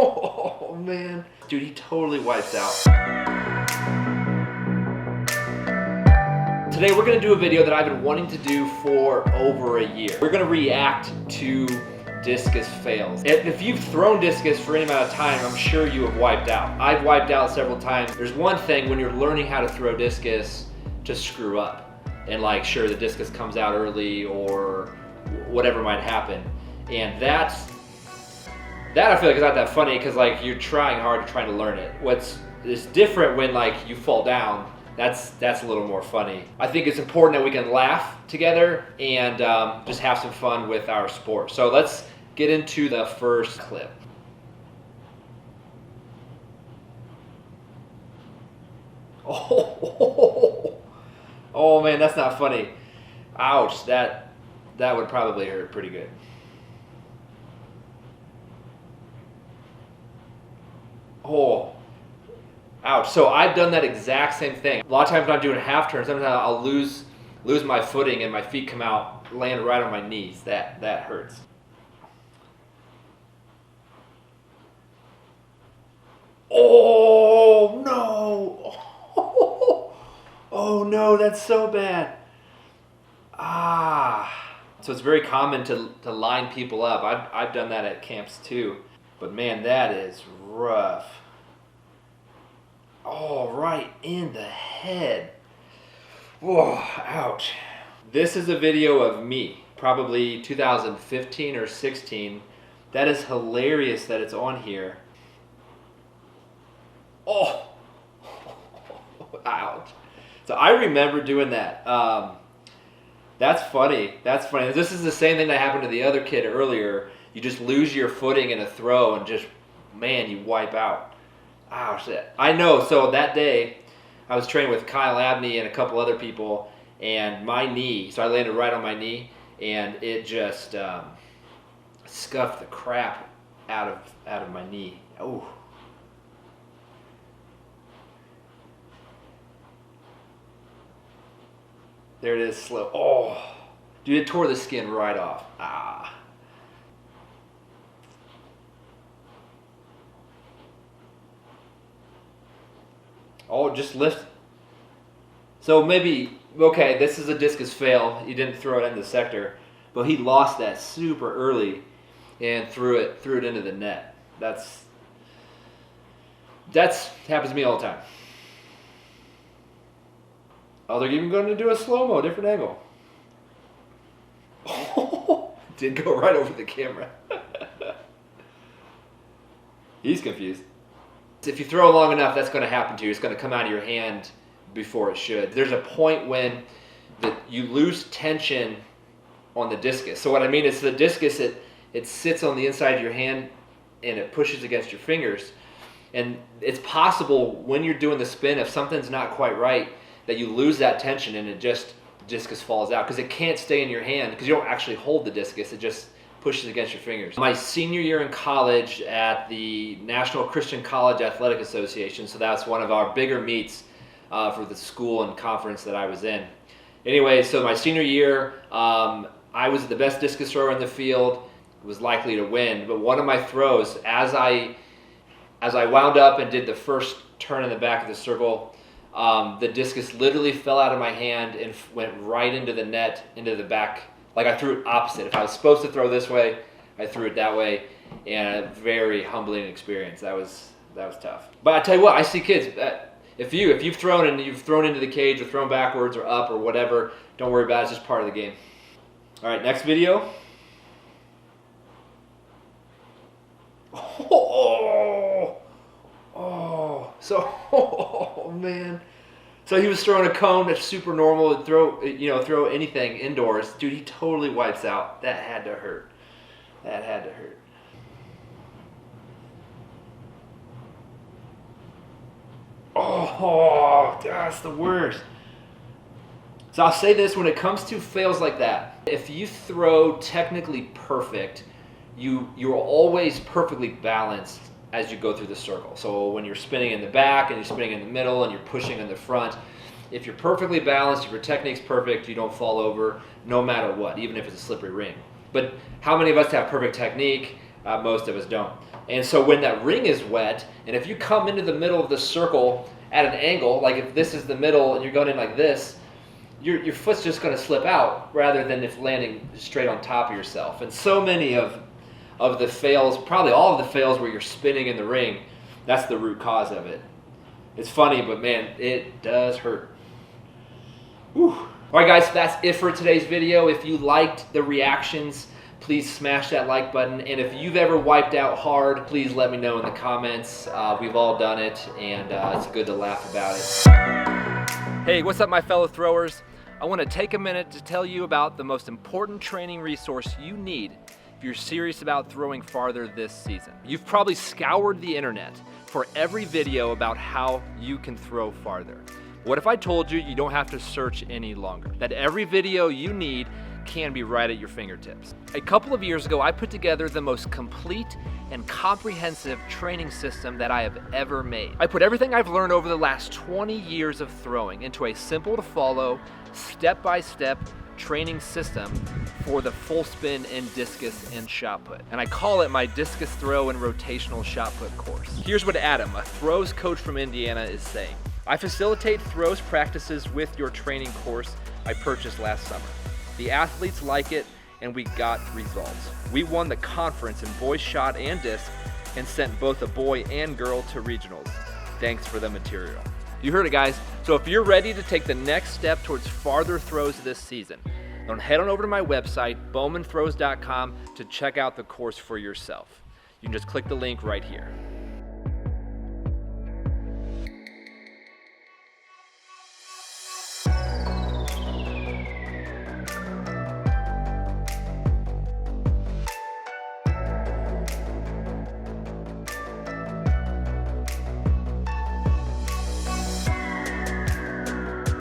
Oh man. Dude, he totally wipes out. Today we're gonna do a video that I've been wanting to do for over a year. We're gonna react to discus fails. If you've thrown discus for any amount of time, I'm sure you have wiped out. I've wiped out several times. There's one thing when you're learning how to throw discus to screw up. And like, sure, the discus comes out early or whatever might happen. And that I feel like is not that funny because like you're trying hard, you're trying to learn it. It's different when like you fall down. That's a little more funny. I think it's important that we can laugh together and just have some fun with our sport. So let's get into the first clip. Oh man, that's not funny. Ouch, that would probably hurt pretty good. Oh, ouch. So I've done that exact same thing. A lot of times when I'm doing half turns, sometimes I'll lose my footing and my feet come out, land right on my knees. That hurts. Oh no! Oh no, that's so bad. So it's very common to line people up. I've done that at camps too. But man, that is rough. Oh, right in the head. Whoa, ouch. This is a video of me, probably 2015 or 16. That is hilarious that it's on here. Oh, ouch. So I remember doing that. That's funny. That's funny. This is the same thing that happened to the other kid earlier. You just lose your footing in a throw and just, man, you wipe out. Ouch. I know. So that day, I was training with Kyle Abney and a couple other people, and my knee, so I landed right on my knee, and it just scuffed the crap out of my knee. Oh. There it is, slow. Oh, dude, it tore the skin right off. Oh, just lift. So maybe, okay, this is a discus fail. He didn't throw it in the sector, but he lost that super early and threw it into the net. That's happens to me all the time. Oh, they're even going to do a slow-mo, different angle. Oh, did go right over the camera. He's confused. If you throw long enough, that's going to happen to you. It's going to come out of your hand before it should. There's a point when you lose tension on the discus. So what I mean is the discus, it sits on the inside of your hand and it pushes against your fingers. And it's possible when you're doing the spin, if something's not quite right, that you lose that tension and discus falls out because it can't stay in your hand because you don't actually hold the discus. It just pushes against your fingers. My senior year in college at the National Christian College Athletic Association, so that's one of our bigger meets for the school and conference that I was in. Anyway, so my senior year, I was the best discus thrower in the field, was likely to win, but one of my throws, as I wound up and did the first turn in the back of the circle, the discus literally fell out of my hand and went right into the net, into the back. Like I threw it opposite. If I was supposed to throw this way, I threw it that way, and a very humbling experience. That was tough. But I tell you what, I see kids. If you've thrown into the cage or thrown backwards or up or whatever, don't worry about it. It's just part of the game. All right, next video. Oh man. So he was throwing a cone that's super normal to throw anything indoors. Dude, he totally wipes out. That had to hurt. That had to hurt. Oh, that's the worst. So I'll say this, when it comes to fails like that, if you throw technically perfect, you're always perfectly balanced as you go through the circle. So when you're spinning in the back and you're spinning in the middle and you're pushing in the front, if you're perfectly balanced, if your technique's perfect, you don't fall over no matter what, even if it's a slippery ring. But how many of us have perfect technique? Most of us don't. And so when that ring is wet, and if you come into the middle of the circle at an angle, like if this is the middle and you're going in like this, your foot's just going to slip out rather than if landing straight on top of yourself. And so many of the fails, probably all of the fails where you're spinning in the ring, that's the root cause of it. It's funny, but man, it does hurt. Whew. All right, guys, so that's it for today's video. If you liked the reactions, please smash that like button. And if you've ever wiped out hard, please let me know in the comments. We've all done it, and it's good to laugh about it. Hey, what's up, my fellow throwers? I want to take a minute to tell you about the most important training resource you need if you're serious about throwing farther this season. You've probably scoured the internet for every video about how you can throw farther. What if I told you you don't have to search any longer? That every video you need can be right at your fingertips. A couple of years ago, I put together the most complete and comprehensive training system that I have ever made. I put everything I've learned over the last 20 years of throwing into a simple to follow, step-by-step training system for the full spin in discus and shot put. And I call it my discus throw and rotational shot put course. Here's what Adam, a throws coach from Indiana, is saying. I facilitate throws practices with your training course I purchased last summer. The athletes like it, and we got results. We won the conference in boys shot and disc and sent both a boy and girl to regionals. Thanks for the material. You heard it, guys. So if you're ready to take the next step towards farther throws this season, then head on over to my website, bowmanthrows.com, to check out the course for yourself. You can just click the link right here.